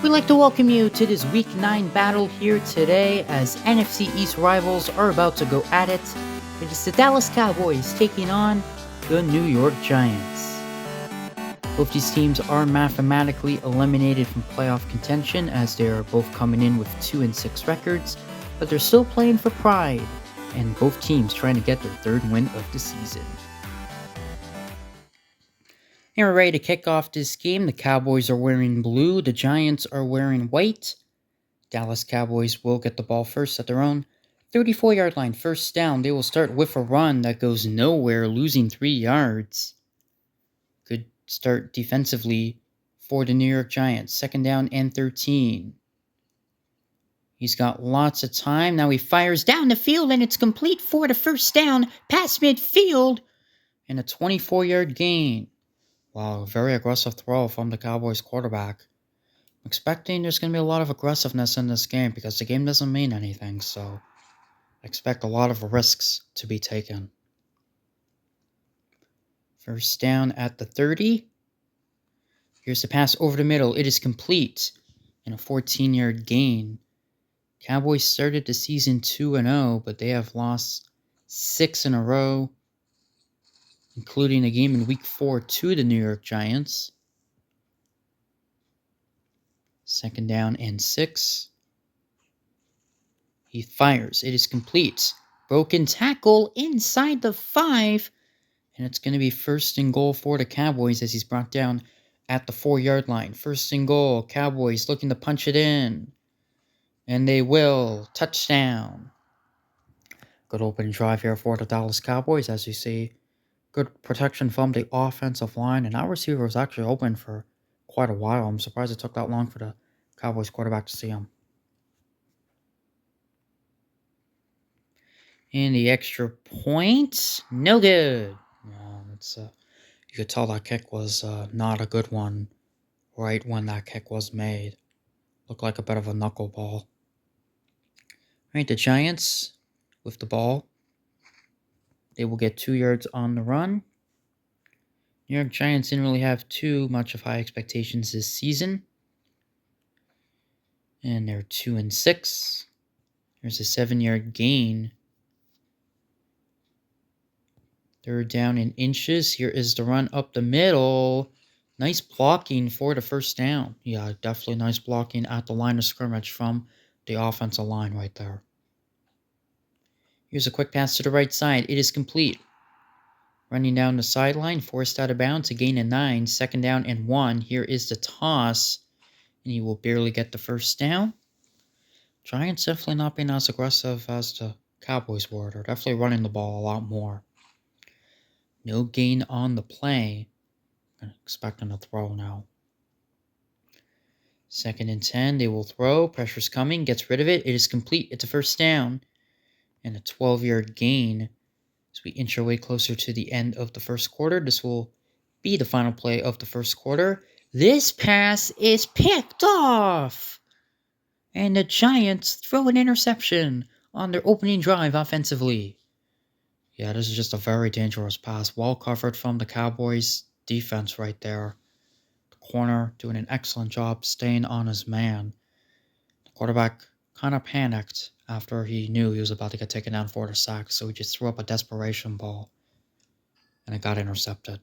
We'd like to welcome you to this Week 9 battle here today as NFC East rivals are about to go at it. It is the Dallas Cowboys taking on the New York Giants. Both these teams are mathematically eliminated from playoff contention as they are both coming in with 2-6 records, but they're still playing for pride, and both teams trying to get their third win of the season. And we're ready to kick off this game. The Cowboys are wearing blue. The Giants are wearing white. Dallas Cowboys will get the ball first at their own 34-yard line. First down. They will start with a run that goes nowhere, losing 3 yards. Good start defensively for the New York Giants. Second down and 13. He's got lots of time. Now he fires down the field, and it's complete for the first down. Past midfield. And a 24-yard gain. Wow, very aggressive throw from the Cowboys quarterback. I'm expecting there's going to be a lot of aggressiveness in this game because the game doesn't mean anything, so I expect a lot of risks to be taken. First down at the 30. Here's the pass over the middle. It is complete and a 14-yard gain. Cowboys started the season 2-0, but they have lost 6 in a row, including a game in Week 4 to the New York Giants. Second down and 6. He fires. It is complete. Broken tackle inside the 5. And it's going to be first and goal for the Cowboys as he's brought down at the 4-yard line. First and goal. Cowboys looking to punch it in. And they will. Touchdown. Good opening drive here for the Dallas Cowboys, as you see. Good protection from the offensive line. And our receiver was actually open for quite a while. I'm surprised it took that long for the Cowboys quarterback to see him. And the extra point, no good. You could tell that kick was not a good one right when that kick was made. Looked like a bit of a knuckleball. All right, the Giants with the ball. They will get 2 yards on the run. New York Giants didn't really have too much of high expectations this season. And they're 2-6. There's a 7-yard gain. Third down in inches. Here is the run up the middle. Nice blocking for the first down. Yeah, definitely nice blocking at the line of scrimmage from the offensive line right there. Here's a quick pass to the right side. It is complete. Running down the sideline, forced out of bounds, a gain of 9. Second down and 1. Here is the toss. And he will barely get the first down. Giants definitely not being as aggressive as the Cowboys were. They're definitely running the ball a lot more. No gain on the play. I'm expecting a throw now. Second and 10. They will throw. Pressure's coming. Gets rid of it. It is complete. It's a first down. And a 12-yard gain. As we inch our way closer to the end of the first quarter. This will be the final play of the first quarter. This pass is picked off. And the Giants throw an interception on their opening drive offensively. Yeah, this is just a very dangerous pass. Well covered from the Cowboys defense right there. The corner doing an excellent job staying on his man. The quarterback kind of panicked after he knew he was about to get taken down for the sack, so he just threw up a desperation ball. And it got intercepted.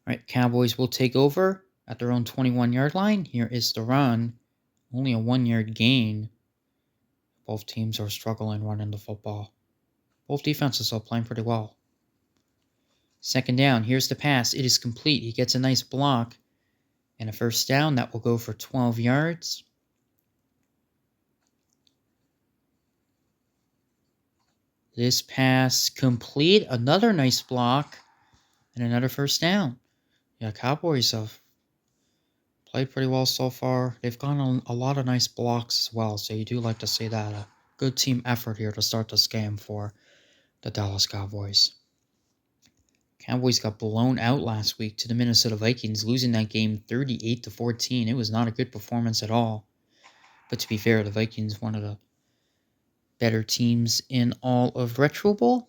Alright, Cowboys will take over at their own 21-yard line. Here is the run. Only a 1-yard gain. Both teams are struggling running the football. Both defenses are playing pretty well. Second down. Here's the pass. It is complete. He gets a nice block. And a first down. That will go for 12 yards. This pass complete. Another nice block. And another first down. Yeah, Cowboys have played pretty well so far. They've gotten a lot of nice blocks as well. So you do like to see that. A good team effort here to start this game for the Dallas Cowboys. Cowboys got blown out last week to the Minnesota Vikings, losing that game 38-14. It was not a good performance at all. But to be fair, the Vikings, one of the better teams in all of Retro Bowl.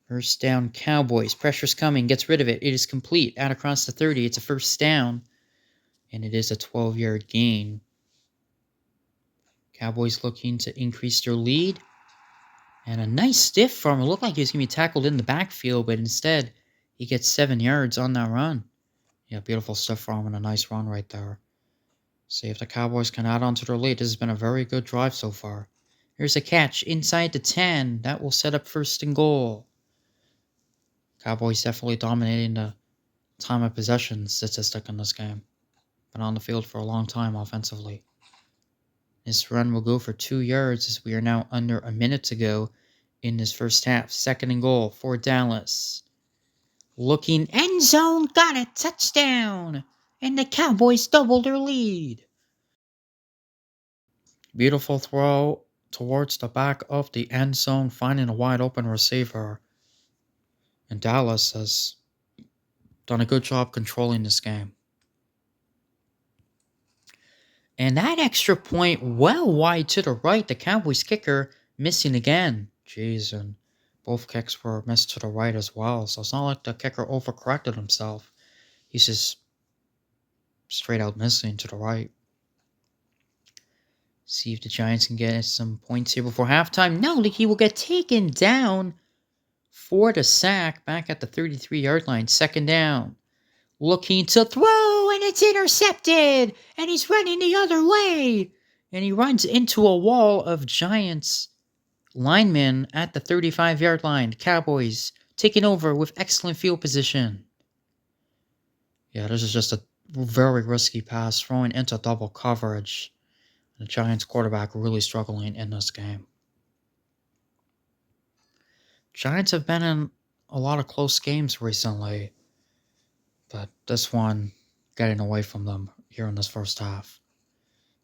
First down, Cowboys. Pressure's coming. Gets rid of it. It is complete. Out across the 30. It's a first down. And it is a 12-yard gain. Cowboys looking to increase their lead. And a nice stiff from him. It looked like he was going to be tackled in the backfield, but instead he gets 7 yards on that run. Yeah, beautiful stiff from him and a nice run right there. See if the Cowboys can add on to their lead. This has been a very good drive so far. Here's a catch inside the 10. That will set up first and goal. Cowboys definitely dominating the time of possession statistic in this game. Been on the field for a long time offensively. This run will go for 2 yards as we are now under a minute to go in this first half. Second and goal for Dallas. Looking end zone, got it, touchdown! And the Cowboys double their lead. Beautiful throw towards the back of the end zone, finding a wide open receiver. And Dallas has done a good job controlling this game. And that extra point well wide to the right. The Cowboys kicker missing again. Jeez, and both kicks were missed to the right as well. So it's not like the kicker overcorrected himself. He's just straight out missing to the right. See if the Giants can get some points here before halftime. No, he will get taken down for the sack back at the 33-yard line. Second down. Looking to throw, and it's intercepted, and he's running the other way. And he runs into a wall of Giants linemen at the 35-yard line. Cowboys taking over with excellent field position. Yeah, this is just a very risky pass, throwing into double coverage. The Giants quarterback really struggling in this game. Giants have been in a lot of close games recently, but this one getting away from them here in this first half.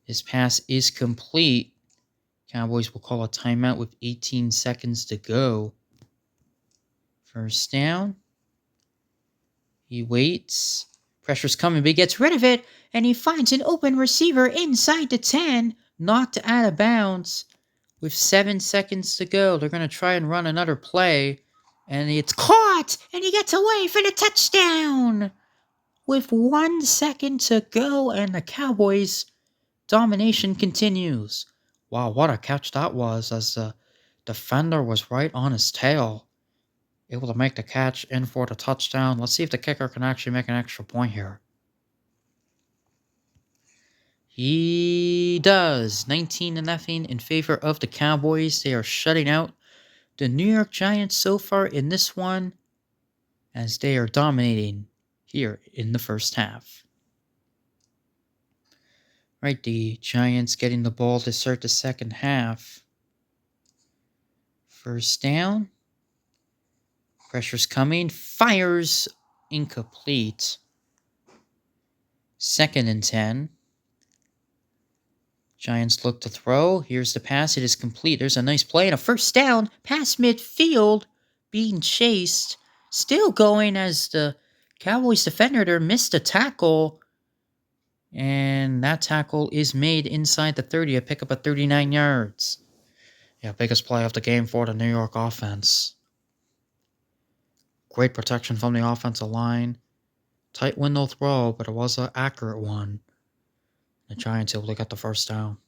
His pass is complete. Cowboys will call a timeout with 18 seconds to go. First down. He waits. Pressure's coming, but he gets rid of it, and he finds an open receiver inside the 10, knocked out of bounds. With 7 seconds to go, they're going to try and run another play, and it's caught, and he gets away for the touchdown. With 1 second to go, and the Cowboys' domination continues. Wow, what a catch that was, as the defender was right on his tail. Able to make the catch in for the touchdown. Let's see if the kicker can actually make an extra point here. He does. 19-0 in favor of the Cowboys. They are shutting out the New York Giants so far in this one, as they are dominating here in the first half. Right, the Giants getting the ball to start the second half. First down. Pressure's coming. Fires incomplete. Second and 10. Giants look to throw. Here's the pass. It is complete. There's a nice play and a first down. Past midfield. Being chased. Still going as the Cowboys defender there missed a tackle. And that tackle is made inside the 30. A pickup of 39 yards. Yeah, biggest play of the game for the New York offense. Great protection from the offensive line. Tight window throw, but it was an accurate one. The Giants able to get the first down.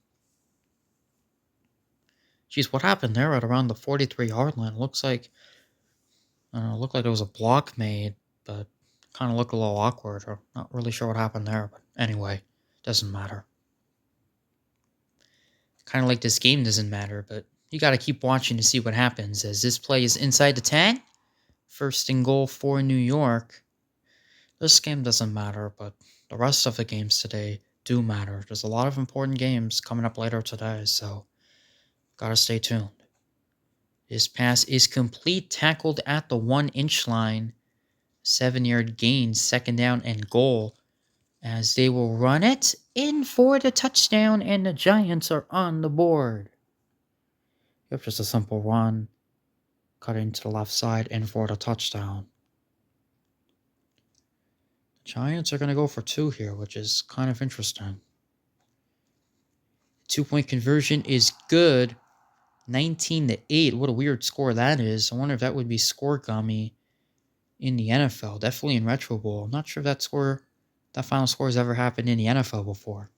Geez, what happened there at around the 43-yard line? Looks like, looked like there was a block made, but kind of looked a little awkward. Or not really sure what happened there, but anyway, doesn't matter. Kind of like this game doesn't matter, but you got to keep watching to see what happens, as this play is inside the 10. First and goal for New York. This game doesn't matter, but the rest of the games today do matter. There's a lot of important games coming up later today, so gotta stay tuned. This pass is complete, tackled at the 1-inch line. 7-yard gain, second down and goal, as they will run it in for the touchdown, and the Giants are on the board. Yep, just a simple run, cutting to the left side in for the touchdown. The Giants are going to go for 2 here, which is kind of interesting. 2-point conversion is good. 19-8. What a weird score that is. I wonder if that would be scoregami in the NFL. Definitely in Retro Bowl. I'm not sure if that final score has ever happened in the NFL before.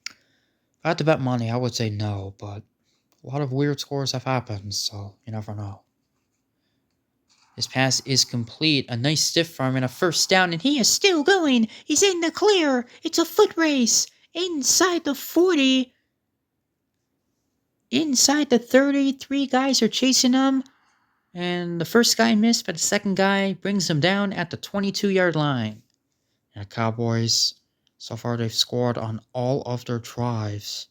If I had to bet money, I would say no, but a lot of weird scores have happened, so you never know. His pass is complete. A nice stiff arm and a first down, and he is still going. He's in the clear. It's a foot race. Inside the 40. Inside the 30. 3 guys are chasing him. And the first guy missed, but the second guy brings him down at the 22-yard line. And the Cowboys, so far they've scored on all of their drives.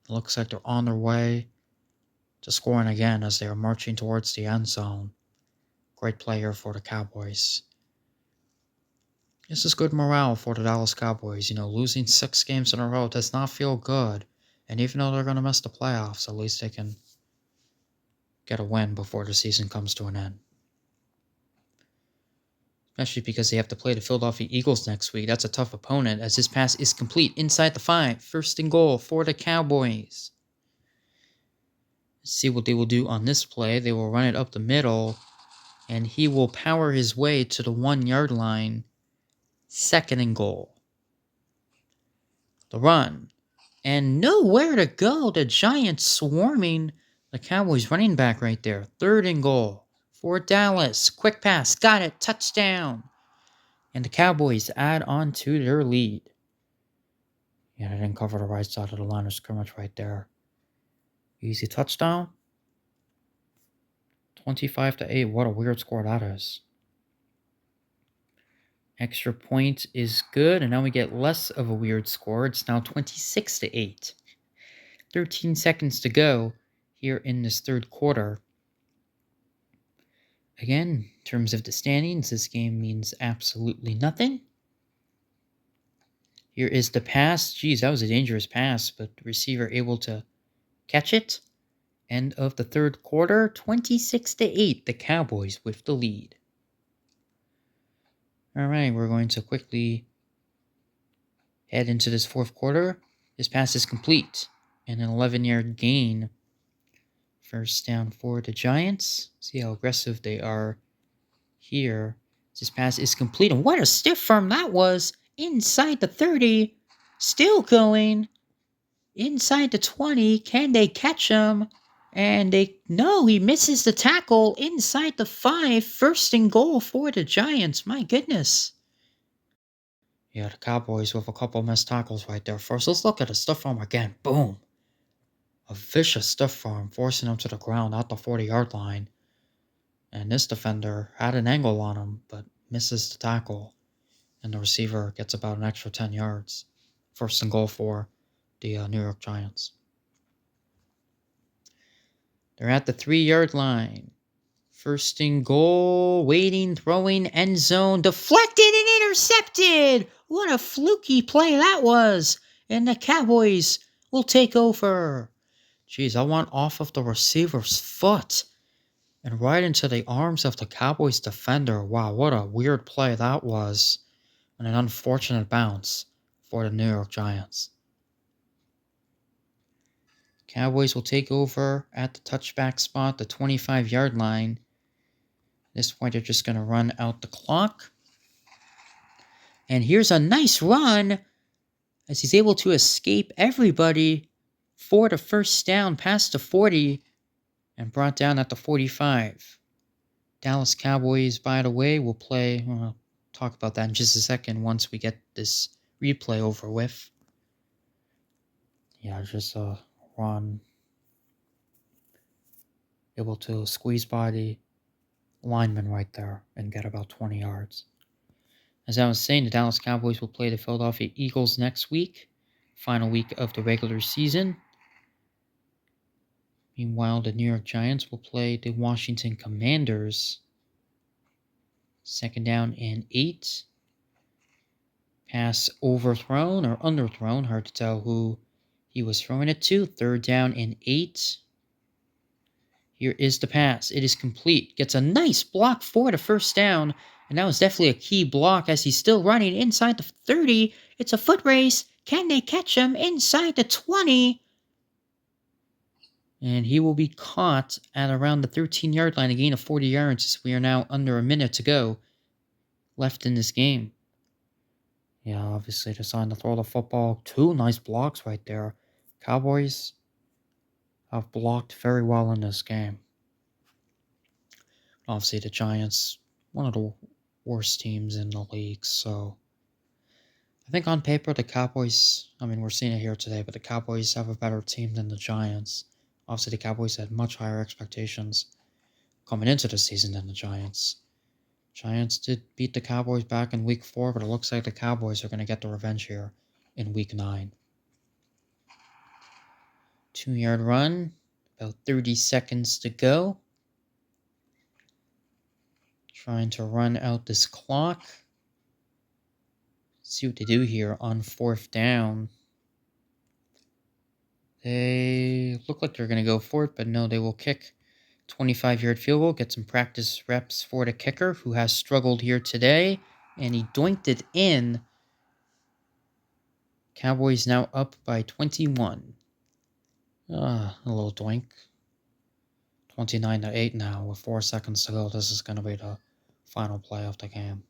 It looks like they're on their way to scoring again as they are marching towards the end zone. Great player for the Cowboys. This is good morale for the Dallas Cowboys. Losing 6 games in a row does not feel good. And even though they're going to miss the playoffs, at least they can get a win before the season comes to an end. Especially because they have to play the Philadelphia Eagles next week. That's a tough opponent as this pass is complete inside the 5. First and goal for the Cowboys. Let's see what they will do on this play. They will run it up the middle, and he will power his way to the 1-yard line. Second and goal. The run. And nowhere to go. The Giants swarming the Cowboys running back right there. Third and goal for Dallas. Quick pass. Got it. Touchdown. And the Cowboys add on to their lead. Yeah, they didn't cover the right side of the line of scrimmage right there. Easy touchdown. 25-8. What a weird score that is. Extra point is good, and now we get less of a weird score. It's now 26-8. 13 seconds to go here in this third quarter. Again, in terms of the standings, this game means absolutely nothing. Here is the pass. Geez, that was a dangerous pass, but the receiver able to catch it. End of the third quarter, 26-8. The Cowboys with the lead. All right, we're going to quickly head into this fourth quarter. This pass is complete. And an 11-yard gain. First down for the Giants. See how aggressive they are here. This pass is complete. And what a stiff arm that was. Inside the 30. Still going. Inside the 20. Can they catch him? And no, he misses the tackle inside the 5. First and goal for the Giants. My goodness. Yeah, the Cowboys with a couple missed tackles right there. First, let's look at the stiff arm again. Boom. A vicious stiff arm, forcing him to the ground at the 40-yard line. And this defender had an angle on him, but misses the tackle. And the receiver gets about an extra 10 yards. First and goal for the New York Giants. They're at the 3-yard line. First and goal, waiting, throwing, end zone, deflected and intercepted. What a fluky play that was. And the Cowboys will take over. Jeez, I went off of the receiver's foot and right into the arms of the Cowboys defender. Wow, what a weird play that was. And an unfortunate bounce for the New York Giants. Cowboys will take over at the touchback spot, the 25-yard line. At this point, they're just going to run out the clock. And here's a nice run as he's able to escape everybody for the first down past the 40 and brought down at the 45. Dallas Cowboys, by the way, will play. We'll talk about that in just a second once we get this replay over with. Yeah, just a run. Able to squeeze by the lineman right there and get about 20 yards. As I was saying, the Dallas Cowboys will play the Philadelphia Eagles next week, final week of the regular season. Meanwhile, the New York Giants will play the Washington Commanders. Second down and 8. Pass overthrown or underthrown, hard to tell who he was throwing it to. Third down and 8. Here is the pass. It is complete. Gets a nice block for the first down. And that was definitely a key block as he's still running inside the 30. It's a foot race. Can they catch him inside the 20? And he will be caught at around the 13-yard line, a gain of 40 yards, as we are now under a minute to go left in this game. Yeah, obviously deciding to throw the football. 2 nice blocks right there. Cowboys have blocked very well in this game. Obviously the Giants, one of the worst teams in the league, so I think on paper the Cowboys, we're seeing it here today, but the Cowboys have a better team than the Giants. Obviously the Cowboys had much higher expectations coming into the season than the Giants. Giants did beat the Cowboys back in week 4, but it looks like the Cowboys are going to get the revenge here in week 9. 2-yard run, about 30 seconds to go. Trying to run out this clock. See what they do here on 4th down. They look like they're going to go for it, but no, they will kick 25-yard field goal, get some practice reps for the kicker, who has struggled here today, and he doinked it in. Cowboys now up by 21. A little doink. 29-8 now with 4 seconds to go. This is going to be the final play of the game.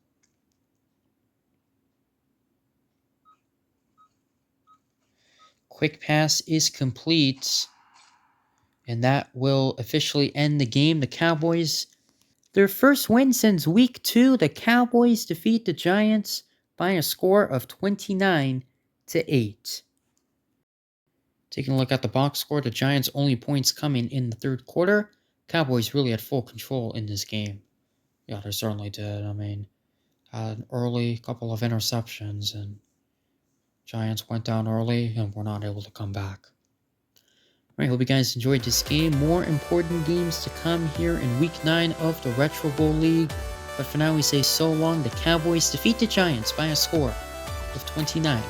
Quick pass is complete, and that will officially end the game. The Cowboys, their first win since week 2. The Cowboys defeat the Giants by a score of 29-8. Taking a look at the box score, the Giants' only points coming in the 3rd quarter. Cowboys really had full control in this game. Yeah, they certainly did. Had an early couple of interceptions, and Giants went down early and were not able to come back. Alright, hope you guys enjoyed this game. More important games to come here in Week 9 of the Retro Bowl League. But for now, we say so long. The Cowboys defeat the Giants by a score of 29-8.